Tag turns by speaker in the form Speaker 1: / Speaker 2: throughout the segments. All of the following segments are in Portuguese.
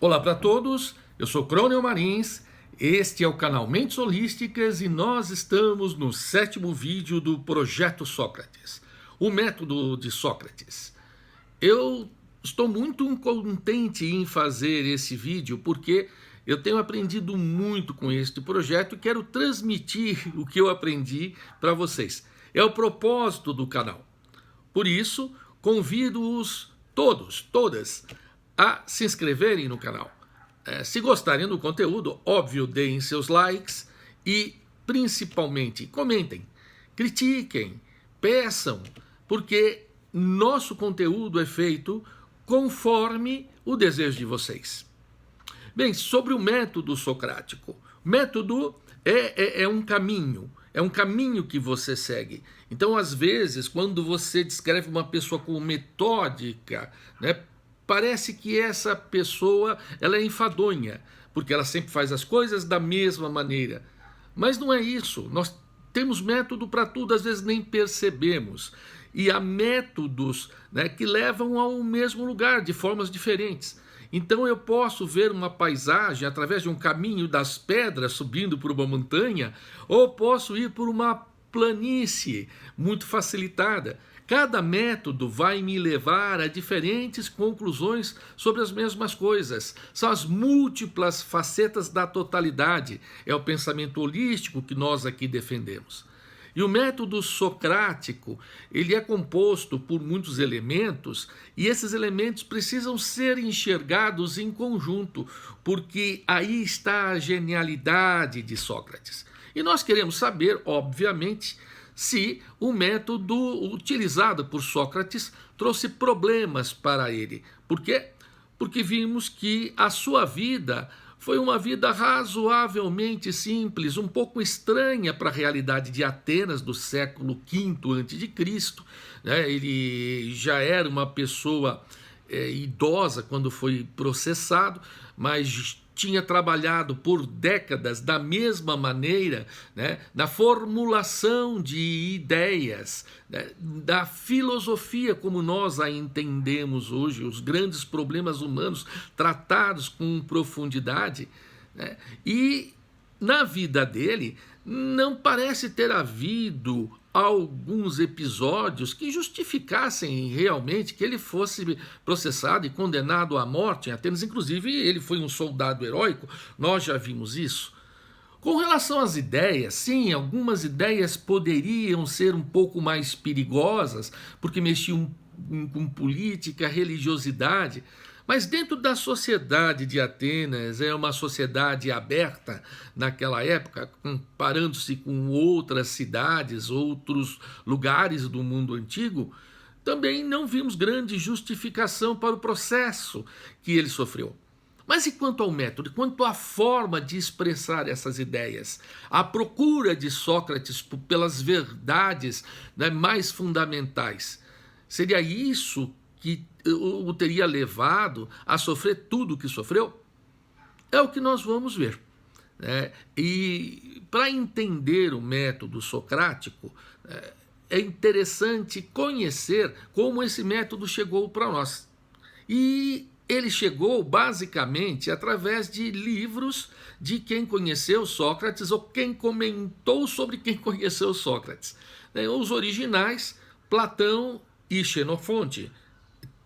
Speaker 1: Olá para todos, eu sou Crônio Marins, este é o canal Mentes Holísticas e nós estamos no 7º vídeo do Projeto Sócrates, o método de Sócrates. Eu estou muito contente em fazer esse vídeo porque eu tenho aprendido muito com este projeto e quero transmitir o que eu aprendi para vocês. É o propósito do canal. Por isso, convido-os todas, a se inscreverem no canal. Se gostarem do conteúdo, óbvio, deem seus likes e, principalmente, comentem, critiquem, peçam, porque nosso conteúdo é feito conforme o desejo de vocês. Bem, sobre o método socrático. O método é um caminho que você segue. Então, às vezes, quando você descreve uma pessoa como metódica, né, parece que essa pessoa ela é enfadonha, porque ela sempre faz as coisas da mesma maneira. Mas não é isso. Nós temos método para tudo, às vezes nem percebemos. E há métodos, né, que levam ao mesmo lugar, de formas diferentes. Então eu posso ver uma paisagem através de um caminho das pedras subindo por uma montanha, ou posso ir por uma planície muito facilitada. Cada método vai me levar a diferentes conclusões sobre as mesmas coisas. São as múltiplas facetas da totalidade. É o pensamento holístico que nós aqui defendemos. E o método socrático, ele é composto por muitos elementos, e esses elementos precisam ser enxergados em conjunto, porque aí está a genialidade de Sócrates. E nós queremos saber, obviamente, se o método utilizado por Sócrates trouxe problemas para ele. Por quê? Porque vimos que a sua vida foi uma vida razoavelmente simples, um pouco estranha para a realidade de Atenas do século V a.C. Ele já era uma pessoa idosa quando foi processado, mas tinha trabalhado por décadas da mesma maneira, né, na formulação de ideias, né, da filosofia como nós a entendemos hoje, os grandes problemas humanos tratados com profundidade, né, e na vida dele não parece ter havido alguns episódios que justificassem realmente que ele fosse processado e condenado à morte em Atenas. Inclusive, ele foi um soldado heróico, nós já vimos isso. Com relação às ideias, sim, algumas ideias poderiam ser um pouco mais perigosas, porque mexiam com política, religiosidade, mas dentro da sociedade de Atenas, é uma sociedade aberta naquela época, comparando-se com outras cidades, outros lugares do mundo antigo, também não vimos grande justificação para o processo que ele sofreu. Mas e quanto ao método, quanto à forma de expressar essas ideias? A procura de Sócrates pelas verdades, né, mais fundamentais. Seria isso que o teria levado a sofrer tudo o que sofreu? É o que nós vamos ver. Né? E para entender o método socrático, é interessante conhecer como esse método chegou para nós. E ele chegou basicamente através de livros de quem conheceu Sócrates ou quem comentou sobre quem conheceu Sócrates. Os originais, Platão e Xenofonte.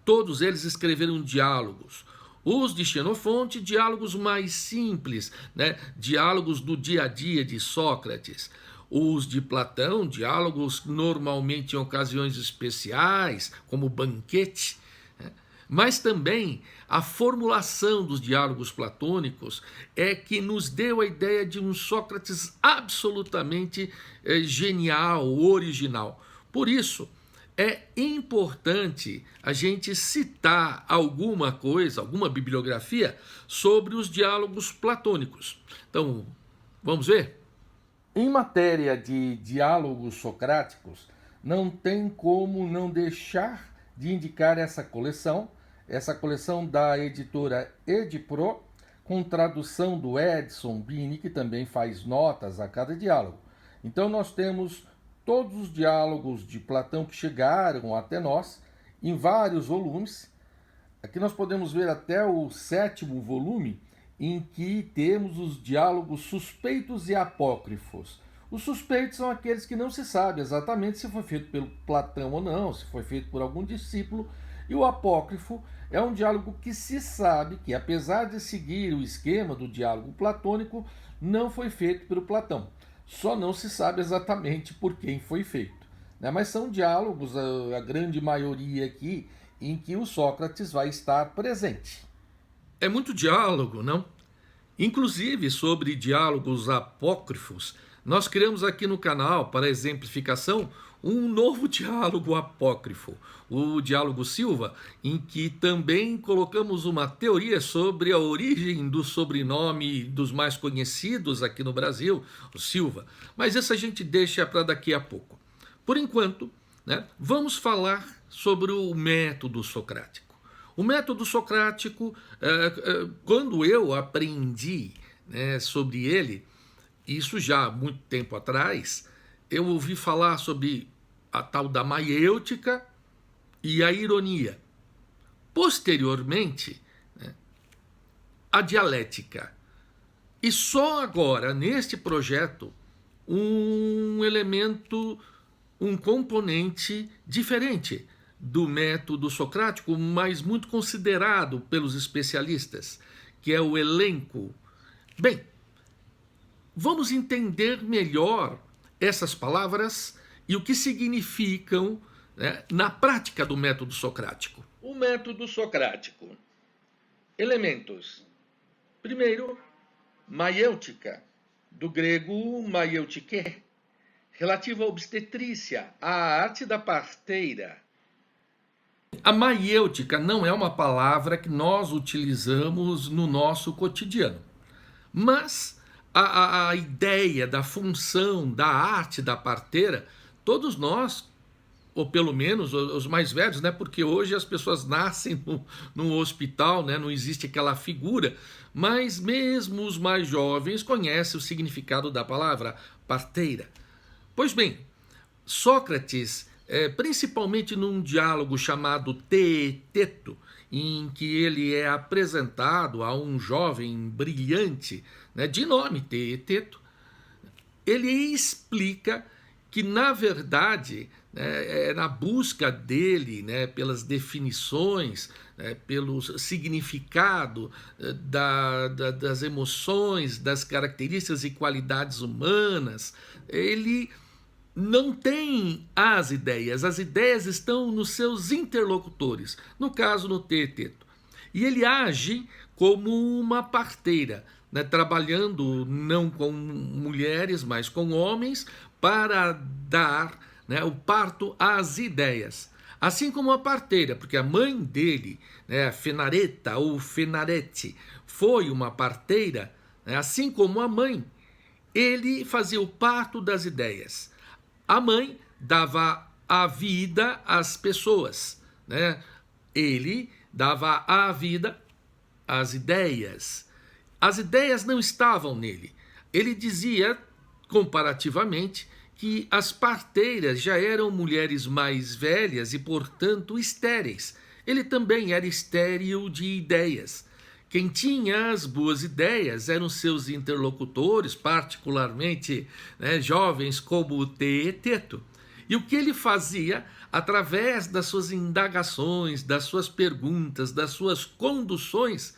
Speaker 1: Todos eles escreveram diálogos. Os de Xenofonte, diálogos mais simples, né? Diálogos do dia a dia de Sócrates. Os de Platão, diálogos normalmente em ocasiões especiais, como banquete. Né? Mas também a formulação dos diálogos platônicos é que nos deu a ideia de um Sócrates absolutamente genial, original. Por isso, é importante a gente citar alguma coisa, alguma bibliografia sobre os diálogos platônicos. Então, vamos ver? Em matéria de diálogos socráticos, não tem como não deixar de indicar essa coleção da editora Edipro, com tradução do Edson Bini, que também faz notas a cada diálogo. Então nós temos todos os diálogos de Platão que chegaram até nós, em vários volumes, Aqui nós podemos ver até o 7º volume, em que temos os diálogos suspeitos e apócrifos. Os suspeitos são aqueles que não se sabe exatamente se foi feito pelo Platão ou não, se foi feito por algum discípulo, e o apócrifo é um diálogo que se sabe que, apesar de seguir o esquema do diálogo platônico, não foi feito pelo Platão. Só não se sabe exatamente por quem foi feito, né? Mas são diálogos, a grande maioria aqui, em que o Sócrates vai estar presente. É muito diálogo, não? Inclusive, sobre diálogos apócrifos, nós criamos aqui no canal, para exemplificação, um novo diálogo apócrifo, o Diálogo Silva, em que também colocamos uma teoria sobre a origem do sobrenome dos mais conhecidos aqui no Brasil, o Silva. Mas isso a gente deixa para daqui a pouco. Por enquanto, né, vamos falar sobre o método socrático. O método socrático, quando eu aprendi, né, sobre ele, isso já há muito tempo atrás, eu ouvi falar sobre a tal da maiêutica e a ironia. Posteriormente, né, a dialética. E só agora, neste projeto, um elemento, um componente diferente do método socrático, mas muito considerado pelos especialistas, que é o elenco. Bem, vamos entender melhor essas palavras e o que significam, né, na prática do método socrático. O método socrático. Elementos. Primeiro, maiêutica, do grego maiêutike, relativa à obstetrícia, à arte da parteira. A maiêutica não é uma palavra que nós utilizamos no nosso cotidiano, mas a ideia da função, da arte da parteira, todos nós, ou pelo menos os mais velhos, né? Porque hoje as pessoas nascem no hospital, né? Não existe aquela figura, mas mesmo os mais jovens conhecem o significado da palavra parteira. Pois bem, Sócrates, principalmente num diálogo chamado Teeteto, em que ele é apresentado a um jovem brilhante, né, de nome Teeteto, ele explica que, na verdade, né, na busca dele, né, pelas definições, né, pelo significado das emoções, das características e qualidades humanas, ele não tem as ideias estão nos seus interlocutores, no caso no Teeteto. E ele age como uma parteira, né, trabalhando não com mulheres, mas com homens, para dar, né, o parto às ideias. Assim como a parteira, porque a mãe dele, né, Fenareta ou Fenarete, foi uma parteira, né, assim como a mãe, ele fazia o parto das ideias. A mãe dava a vida às pessoas, né? Ele dava a vida às ideias. As ideias não estavam nele. Ele dizia, comparativamente, que as parteiras já eram mulheres mais velhas e, portanto, estéreis. Ele também era estéril de ideias. Quem tinha as boas ideias eram seus interlocutores, particularmente, né, jovens como o Teeteto. E o que ele fazia, através das suas indagações, das suas perguntas, das suas conduções,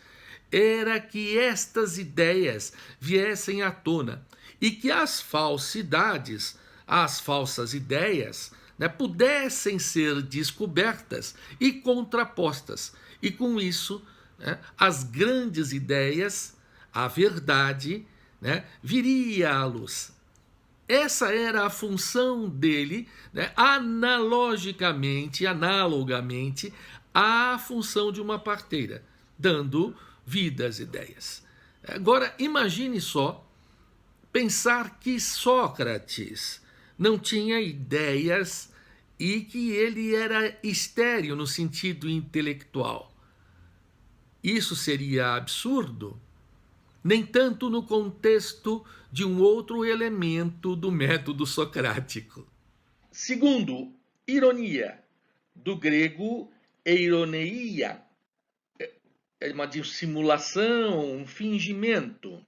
Speaker 1: era que estas ideias viessem à tona e que as falsidades, as falsas ideias, né, pudessem ser descobertas e contrapostas. E com isso, né, as grandes ideias, a verdade, né, viria à luz. Essa era a função dele, né, analogamente à função de uma parteira, dando vida às ideias. Agora, imagine só pensar que Sócrates não tinha ideias e que ele era estéril no sentido intelectual. Isso seria absurdo? Nem tanto no contexto de um outro elemento do método socrático. Segundo, ironia, do grego eironeia, é uma dissimulação, um fingimento.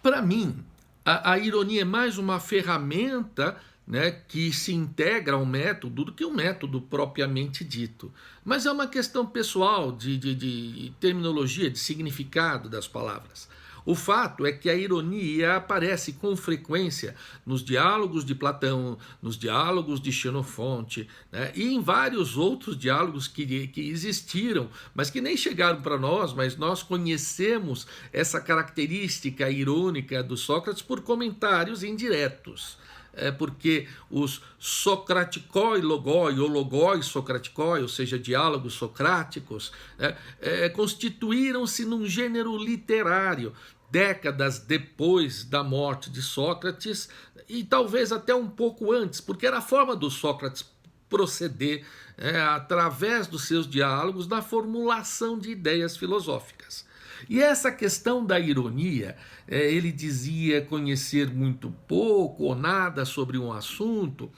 Speaker 1: Para mim, a ironia é mais uma ferramenta, né, que se integra ao método do que um método propriamente dito. Mas é uma questão pessoal de terminologia, de significado das palavras. O fato é que a ironia aparece com frequência nos diálogos de Platão, nos diálogos de Xenofonte, né, e em vários outros diálogos que existiram, mas que nem chegaram para nós, mas nós conhecemos essa característica irônica do Sócrates por comentários indiretos. Porque os socraticoi logoi, ou logoi socraticoi, ou seja, diálogos socráticos, constituíram-se num gênero literário décadas depois da morte de Sócrates e talvez até um pouco antes, porque era a forma do Sócrates proceder através dos seus diálogos na formulação de ideias filosóficas. E essa questão da ironia, ele dizia conhecer muito pouco ou nada sobre um assunto,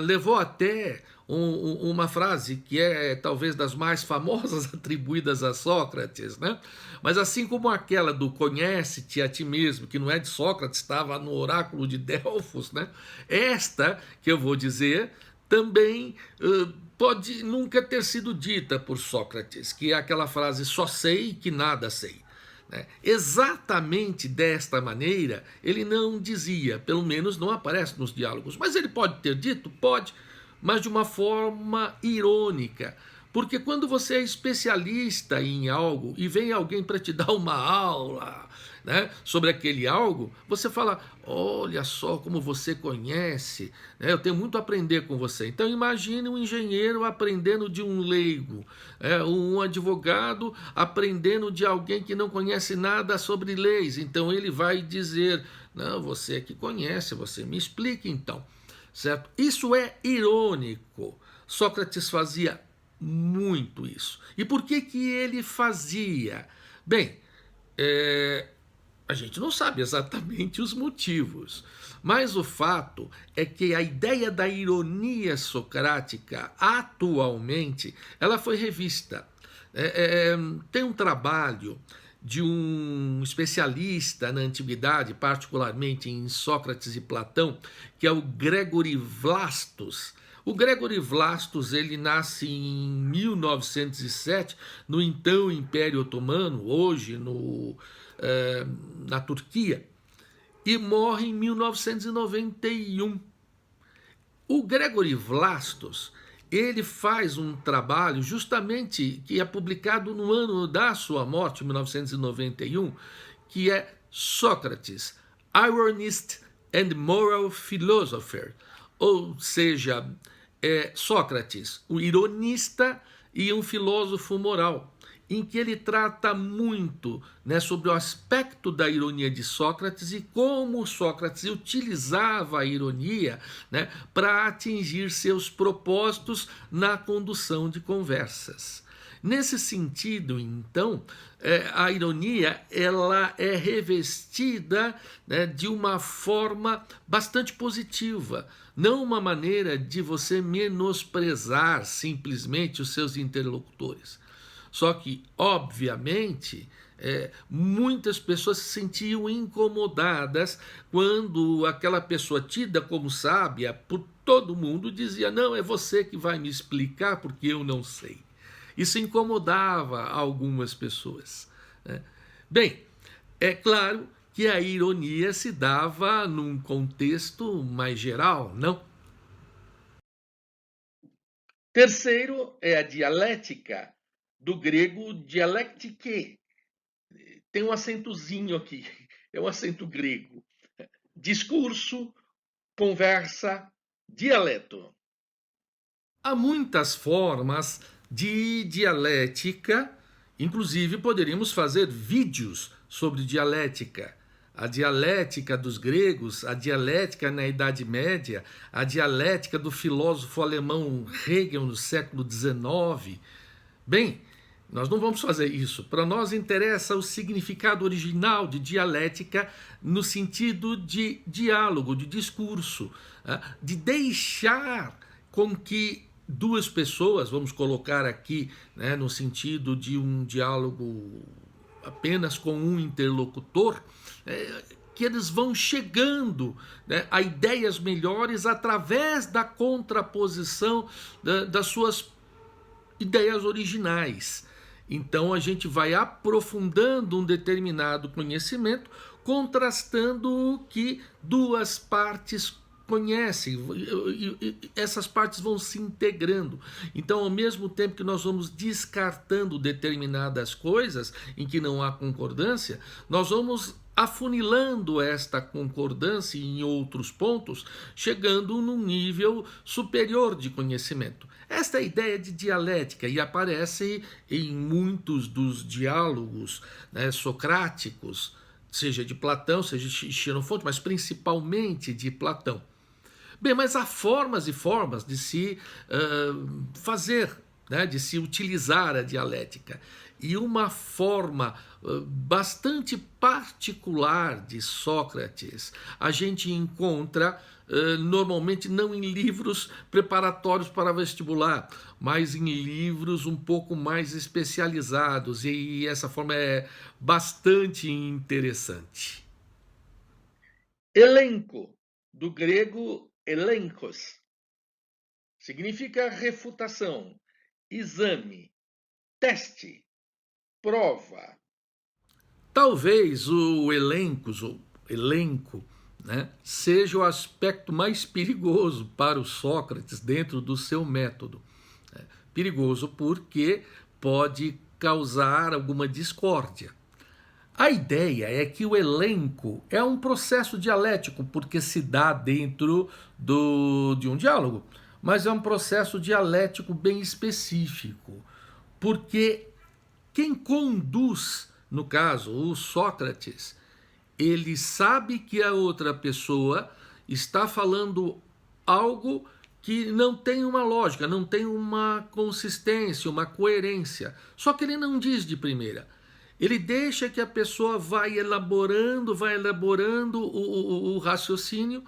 Speaker 1: levou até uma frase que é talvez das mais famosas atribuídas a Sócrates, né? Mas assim como aquela do conhece-te a ti mesmo, que não é de Sócrates, estava no oráculo de Delfos, né? Esta, que eu vou dizer, também pode nunca ter sido dita por Sócrates, que é aquela frase, só sei que nada sei. Exatamente desta maneira, ele não dizia, pelo menos não aparece nos diálogos, mas ele pode ter dito? Pode, mas de uma forma irônica. Porque quando você é especialista em algo e vem alguém para te dar uma aula, né, sobre aquele algo, você fala, olha só como você conhece, né, eu tenho muito a aprender com você. Então imagine um engenheiro aprendendo de um leigo, um advogado aprendendo de alguém que não conhece nada sobre leis. Então ele vai dizer, não, você é que conhece, você me explica então. Certo? Isso é irônico. Sócrates fazia muito isso. E por que ele fazia? Bem, a gente não sabe exatamente os motivos, mas o fato é que a ideia da ironia socrática, atualmente, ela foi revista. Tem um trabalho de um especialista na antiguidade, particularmente em Sócrates e Platão, que é o Gregory Vlastos. O Gregory Vlastos, ele nasce em 1907, no então Império Otomano, hoje na Turquia, e morre em 1991. O Gregory Vlastos, ele faz um trabalho justamente que é publicado no ano da sua morte, 1991, que é Sócrates, Ironist and Moral Philosopher, ou seja, Sócrates, um ironista e um filósofo moral, em que ele trata muito, né, sobre o aspecto da ironia de Sócrates e como Sócrates utilizava a ironia, né, para atingir seus propósitos na condução de conversas. Nesse sentido, então, a ironia ela é revestida, né, de uma forma bastante positiva, não uma maneira de você menosprezar simplesmente os seus interlocutores. Só que, obviamente, muitas pessoas se sentiam incomodadas quando aquela pessoa tida como sábia por todo mundo dizia, não, é você que vai me explicar porque eu não sei. Isso incomodava algumas pessoas. Bem, é claro que a ironia se dava num contexto mais geral, não? Terceiro é a dialética, do grego dialektike. Tem um acentozinho aqui, é um acento grego. Discurso, conversa, dialeto. Há muitas formas de dialética, inclusive poderíamos fazer vídeos sobre dialética. A dialética dos gregos, a dialética na Idade Média, a dialética do filósofo alemão Hegel no século XIX. Bem, nós não vamos fazer isso. Para nós interessa o significado original de dialética no sentido de diálogo, de discurso, de deixar com que duas pessoas, vamos colocar aqui, né, no sentido de um diálogo apenas com um interlocutor, que eles vão chegando, né, a ideias melhores através da contraposição das suas ideias originais. Então a gente vai aprofundando um determinado conhecimento, contrastando o que duas partes conhecem, e essas partes vão se integrando. Então, ao mesmo tempo que nós vamos descartando determinadas coisas em que não há concordância, nós vamos afunilando esta concordância em outros pontos, chegando num nível superior de conhecimento. Esta é a ideia de dialética e aparece em muitos dos diálogos, né, socráticos, seja de Platão, seja de Xenofonte, mas principalmente de Platão. Bem, mas há formas e formas de se fazer, né, de se utilizar a dialética. E uma forma bastante particular de Sócrates a gente encontra normalmente não em livros preparatórios para vestibular, mas em livros um pouco mais especializados, e essa forma é bastante interessante. Elenco, do grego elenkos, significa refutação, exame, teste, prova. Talvez o elenco, né, seja o aspecto mais perigoso para o Sócrates dentro do seu método. Perigoso porque pode causar alguma discórdia. A ideia é que o elenco é um processo dialético, porque se dá dentro de um diálogo, mas é um processo dialético bem específico, porque quem conduz, no caso, o Sócrates, ele sabe que a outra pessoa está falando algo que não tem uma lógica, não tem uma consistência, uma coerência. Só que ele não diz de primeira. Ele deixa que a pessoa vai elaborando o raciocínio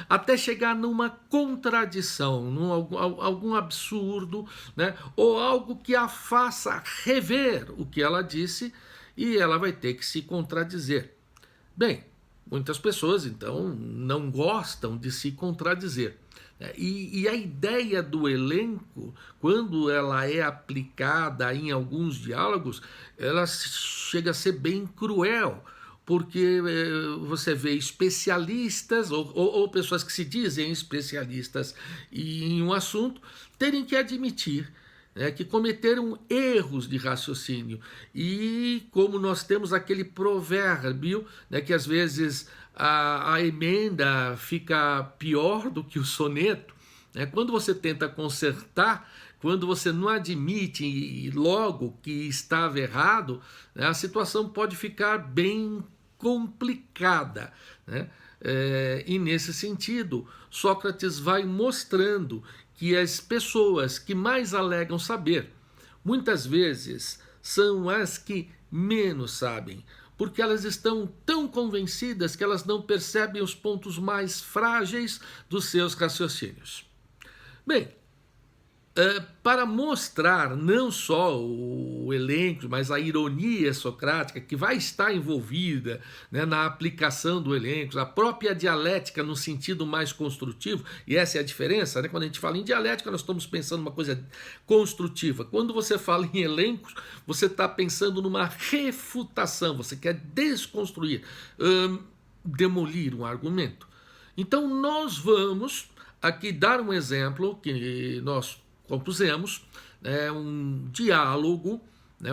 Speaker 1: até chegar numa contradição, algum absurdo, né? Ou algo que a faça rever o que ela disse e ela vai ter que se contradizer. Bem, muitas pessoas, então, não gostam de se contradizer. E a ideia do elenco, quando ela é aplicada em alguns diálogos, ela chega a ser bem cruel, porque você vê especialistas ou pessoas que se dizem especialistas em um assunto terem que admitir, né, que cometeram erros de raciocínio. E como nós temos aquele provérbio, né, que às vezes a emenda fica pior do que o soneto, né? Quando você tenta consertar, quando você não admite logo que estava errado, né, a situação pode ficar bem complicada, né? E nesse sentido, Sócrates vai mostrando que as pessoas que mais alegam saber, muitas vezes são as que menos sabem, porque elas estão tão convencidas que elas não percebem os pontos mais frágeis dos seus raciocínios. Bem, para mostrar não só o elenco, mas a ironia socrática que vai estar envolvida, né, na aplicação do elenco, a própria dialética no sentido mais construtivo, e essa é a diferença, né? Quando a gente fala em dialética, nós estamos pensando numa coisa construtiva. Quando você fala em elencos, você está pensando numa refutação, você quer desconstruir, demolir um argumento. Então nós vamos aqui dar um exemplo que nós compusemos, um diálogo, né,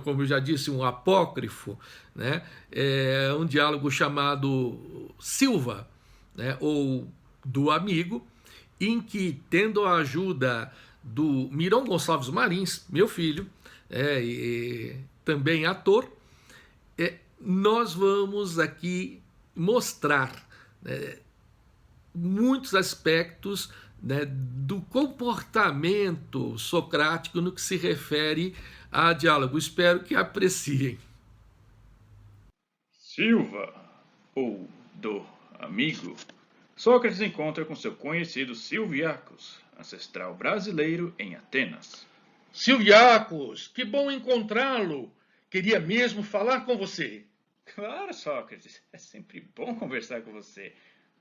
Speaker 1: como eu já disse, um apócrifo, né, um diálogo chamado Silva, né, ou do Amigo, em que, tendo a ajuda do Miron Gonçalves Marins, meu filho, e também ator, nós vamos aqui mostrar, muitos aspectos, né, do comportamento socrático no que se refere a diálogo. Espero que apreciem.
Speaker 2: Silva, ou do Amigo. Sócrates encontra com seu conhecido Silviacos, ancestral brasileiro em Atenas.
Speaker 1: Silviacos, que bom encontrá-lo. Queria mesmo falar com você.
Speaker 2: Claro, Sócrates, é sempre bom conversar com você.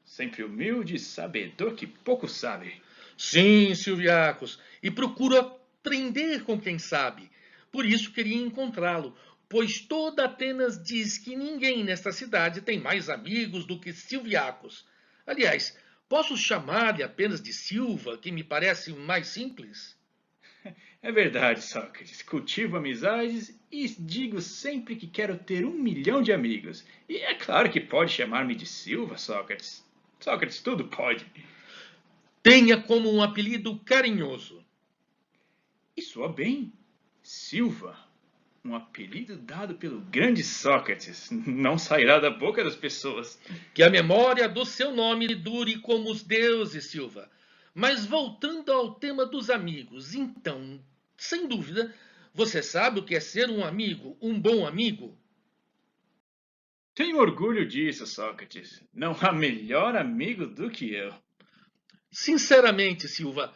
Speaker 2: Sempre humilde e sabedor que pouco sabe.
Speaker 1: Sim, Silviacos, e procuro aprender com quem sabe. Por isso queria encontrá-lo, pois toda Atenas diz que ninguém nesta cidade tem mais amigos do que Silviacos. Aliás, posso chamar-lhe apenas de Silva, que me parece mais simples?
Speaker 2: É verdade, Sócrates. Cultivo amizades e digo sempre que quero ter 1 milhão de amigos. E é claro que pode chamar-me de Silva, Sócrates. Sócrates, tudo pode.
Speaker 1: Tenha como um apelido carinhoso.
Speaker 2: E soa bem. Silva, um apelido dado pelo grande Sócrates, não sairá da boca das pessoas.
Speaker 1: Que a memória do seu nome dure como os deuses, Silva. Mas voltando ao tema dos amigos, então, sem dúvida, você sabe o que é ser um amigo, um bom amigo?
Speaker 2: Tenho orgulho disso, Sócrates. Não há melhor amigo do que eu.
Speaker 1: Sinceramente, Silva,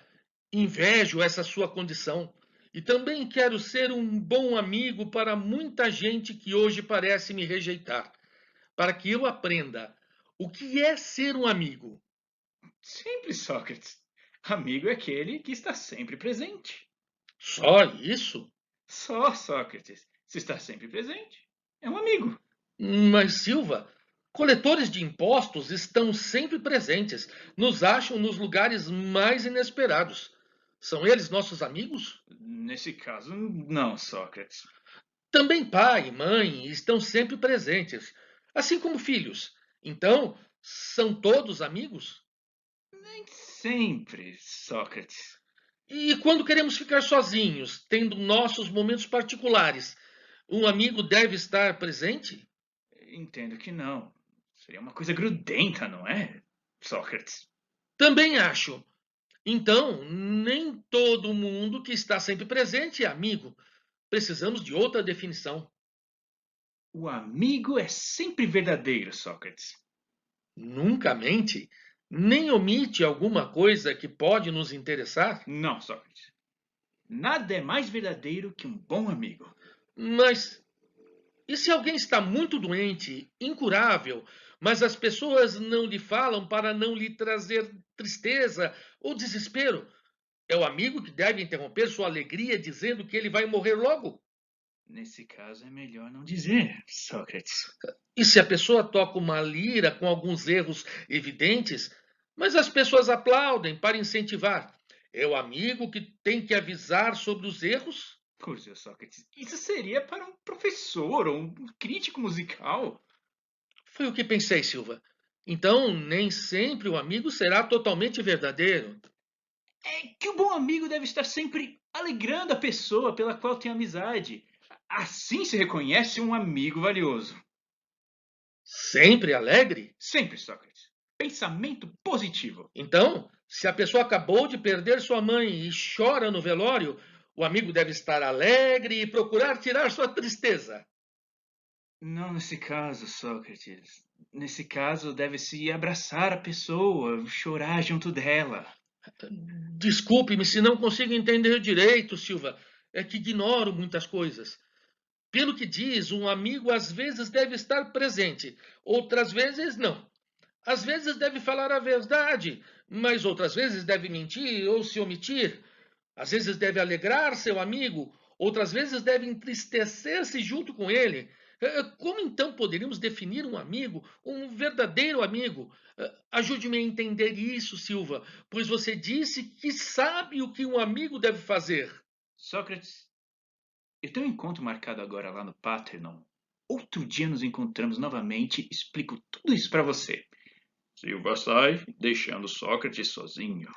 Speaker 1: invejo essa sua condição e também quero ser um bom amigo para muita gente que hoje parece me rejeitar, para que eu aprenda o que é ser um amigo.
Speaker 2: Simples, Sócrates. Amigo é aquele que está sempre presente.
Speaker 1: Só isso?
Speaker 2: Só, Sócrates. Se está sempre presente, é um amigo.
Speaker 1: Mas, Silva, coletores de impostos estão sempre presentes, nos acham nos lugares mais inesperados. São eles nossos amigos?
Speaker 2: Nesse caso, não, Sócrates.
Speaker 1: Também pai e mãe estão sempre presentes, assim como filhos. Então, são todos amigos?
Speaker 2: Nem sempre, Sócrates.
Speaker 1: E quando queremos ficar sozinhos, tendo nossos momentos particulares, um amigo deve estar presente?
Speaker 2: Entendo que não. Seria uma coisa grudenta, não é, Sócrates?
Speaker 1: Também acho. Então, nem todo mundo que está sempre presente é amigo. Precisamos de outra definição.
Speaker 2: O amigo é sempre verdadeiro, Sócrates.
Speaker 1: Nunca mente, nem omite alguma coisa que pode nos interessar.
Speaker 2: Não, Sócrates. Nada é mais verdadeiro que um bom amigo.
Speaker 1: Mas e se alguém está muito doente, incurável, mas as pessoas não lhe falam para não lhe trazer tristeza ou desespero? É o amigo que deve interromper sua alegria dizendo que ele vai morrer logo?
Speaker 2: Nesse caso, é melhor não dizer, Sócrates.
Speaker 1: E se a pessoa toca uma lira com alguns erros evidentes, mas as pessoas aplaudem para incentivar? É o amigo que tem que avisar sobre os erros?
Speaker 2: Poxa, Sócrates, isso seria para um professor ou um crítico musical.
Speaker 1: Foi o que pensei, Silva. Então, nem sempre o amigo será totalmente verdadeiro.
Speaker 2: É que o bom amigo deve estar sempre alegrando a pessoa pela qual tem amizade. Assim se reconhece um amigo valioso.
Speaker 1: Sempre alegre?
Speaker 2: Sempre, Sócrates. Pensamento positivo.
Speaker 1: Então, se a pessoa acabou de perder sua mãe e chora no velório, o amigo deve estar alegre e procurar tirar sua tristeza.
Speaker 2: Não nesse caso, Sócrates. Nesse caso, deve-se abraçar a pessoa, chorar junto dela.
Speaker 1: Desculpe-me se não consigo entender direito, Silva. É que ignoro muitas coisas. Pelo que diz, um amigo às vezes deve estar presente, outras vezes não. Às vezes deve falar a verdade, mas outras vezes deve mentir ou se omitir. Às vezes deve alegrar seu amigo, outras vezes deve entristecer-se junto com ele. Como então poderíamos definir um amigo, um verdadeiro amigo? Ajude-me a entender isso, Silva, pois você disse que sabe o que um amigo deve fazer.
Speaker 2: Sócrates, eu tenho um encontro marcado agora lá no Paternon. Outro dia nos encontramos novamente e explico tudo isso para você. Silva sai, deixando Sócrates sozinho.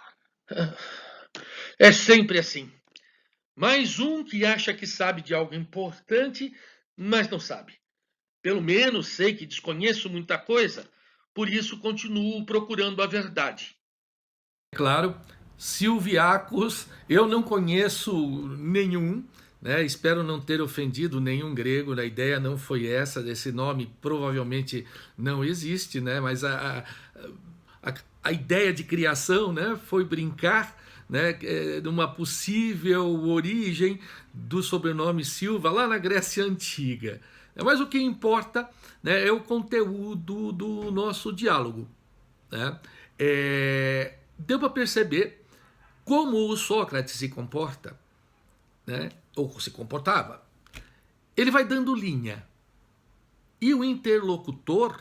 Speaker 1: É sempre assim. Mais um que acha que sabe de algo importante, mas não sabe. Pelo menos sei que desconheço muita coisa, por isso continuo procurando a verdade.
Speaker 3: Claro, Silviacos, eu não conheço nenhum, né? Espero não ter ofendido nenhum grego, a ideia não foi essa, esse nome provavelmente não existe, né? Mas a ideia de criação, né, foi brincar né, de uma possível origem do sobrenome Silva lá na Grécia Antiga. Mas o que importa, né, é o conteúdo do nosso diálogo. Né? Deu para perceber como o Sócrates se comporta, né, ou se comportava. Ele vai dando linha. E o interlocutor,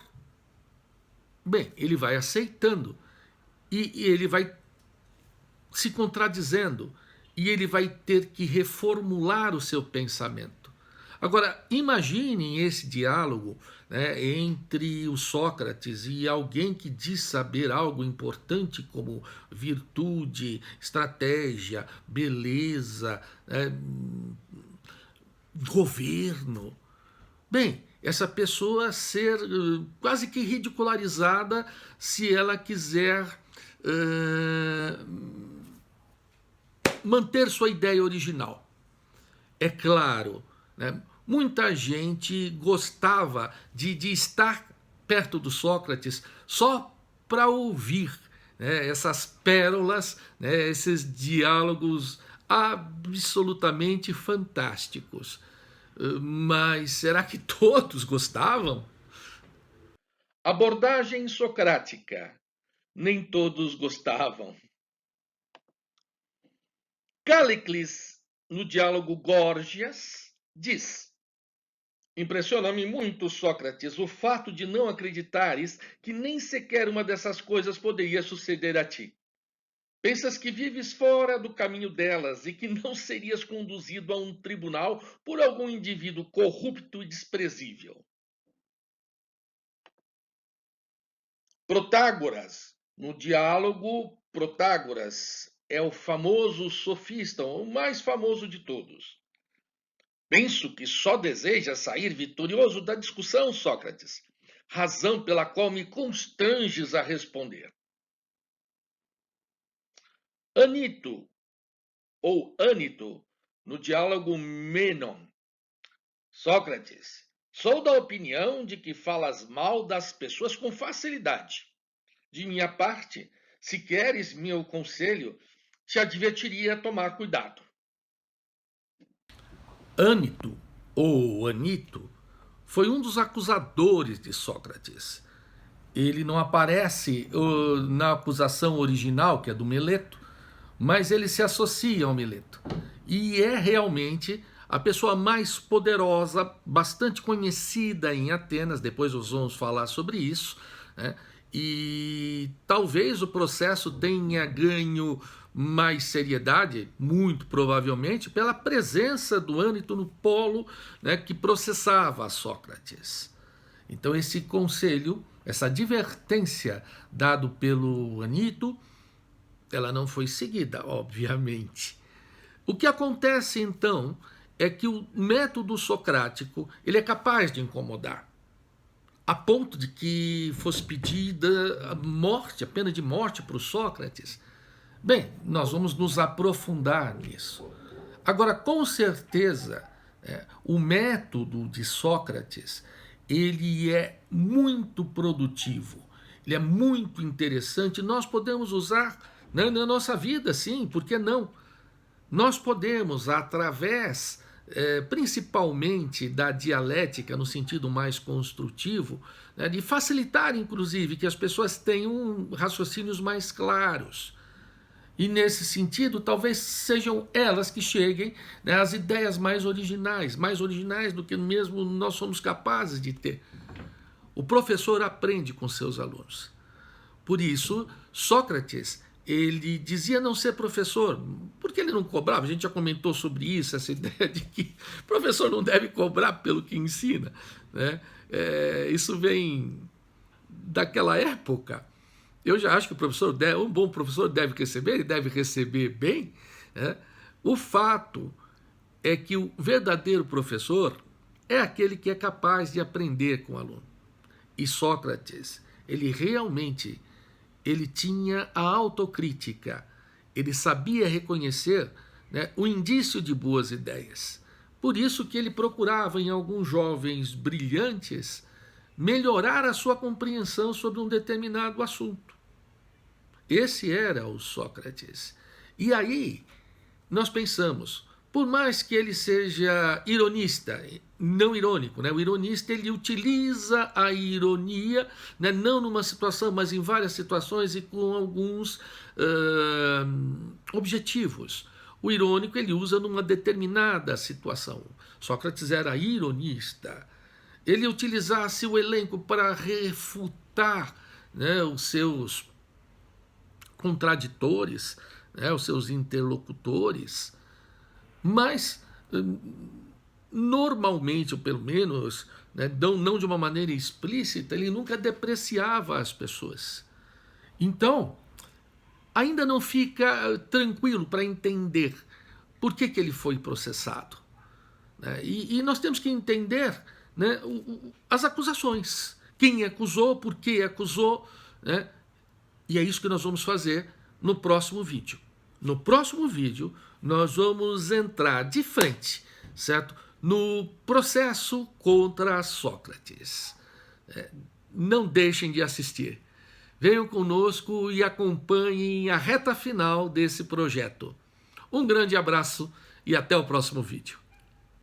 Speaker 3: bem, ele vai aceitando. E ele vai se contradizendo. E ele vai ter que reformular o seu pensamento. Agora, imaginem esse diálogo, né, entre o Sócrates e alguém que diz saber algo importante como virtude, estratégia, beleza, governo. Bem, essa pessoa ser quase que ridicularizada se ela quiser manter sua ideia original. É claro, né? Muita gente gostava de estar perto do Sócrates só para ouvir, né, essas pérolas, né, esses diálogos absolutamente fantásticos. Mas será que todos gostavam? Abordagem socrática. Nem todos gostavam. Cállicles, no diálogo Górgias, diz: impressiona-me muito, Sócrates, o fato de não acreditares que nem sequer uma dessas coisas poderia suceder a ti. Pensas que vives fora do caminho delas e que não serias conduzido a um tribunal por algum indivíduo corrupto e desprezível. Protágoras, no diálogo Protágoras, é o famoso sofista, o mais famoso de todos. Penso que só desejas sair vitorioso da discussão, Sócrates, razão pela qual me constranges a responder. Anito, ou Ânito, no diálogo Menon. Sócrates, sou da opinião de que falas mal das pessoas com facilidade. De minha parte, se queres meu conselho, te advertiria a tomar cuidado. Ânito, ou Anito, foi um dos acusadores de Sócrates. Ele não aparece na acusação original, que é do Mileto, mas ele se associa ao Mileto. E é realmente a pessoa mais poderosa, bastante conhecida em Atenas, depois nós vamos falar sobre isso, né? E talvez o processo tenha ganho mais seriedade, muito provavelmente, pela presença do Ânito no polo, né, que processava Sócrates. Então esse conselho, essa advertência dado pelo Anito, ela não foi seguida, obviamente. O que acontece então é que o método socrático ele é capaz de incomodar, a ponto de que fosse pedida a morte, a pena de morte para o Sócrates. Bem, nós vamos nos aprofundar nisso. Agora, com certeza, o método de Sócrates ele é muito produtivo, ele é muito interessante. Nós podemos usar na nossa vida, sim, por que não? Nós podemos, através principalmente da dialética, no sentido mais construtivo, né, de facilitar, inclusive, que as pessoas tenham raciocínios mais claros. E, nesse sentido, talvez sejam elas que cheguem, né, às ideias mais originais do que mesmo nós somos capazes de ter. O professor aprende com seus alunos. Por isso, Sócrates, ele dizia não ser professor, porque ele não cobrava. A gente já comentou sobre isso, essa ideia de que o professor não deve cobrar pelo que ensina, né? Isso vem daquela época. Eu já acho que um bom professor deve receber, ele deve receber bem, né? O fato é que o verdadeiro professor é aquele que é capaz de aprender com o aluno. E Sócrates, ele realmente tinha a autocrítica, ele sabia reconhecer, né, o indício de boas ideias. Por isso que ele procurava em alguns jovens brilhantes melhorar a sua compreensão sobre um determinado assunto. Esse era o Sócrates. E aí nós pensamos, por mais que ele seja ironista, não irônico, né? O ironista ele utiliza a ironia, né? Não numa situação, mas em várias situações e com alguns objetivos. O irônico ele usa numa determinada situação. Sócrates era ironista. Ele utilizasse o elenco para refutar, né, os seus contraditores, né, os seus interlocutores, mas normalmente, ou pelo menos, né, não de uma maneira explícita, ele nunca depreciava as pessoas. Então, ainda não fica tranquilo para entender por que ele foi processado. Né? E nós temos que entender, né, as acusações. Quem acusou, por que acusou, né? E é isso que nós vamos fazer no próximo vídeo. No próximo vídeo, nós vamos entrar de frente, certo? No processo contra Sócrates. Não deixem de assistir. Venham conosco e acompanhem a reta final desse projeto. Um grande abraço e até o próximo vídeo.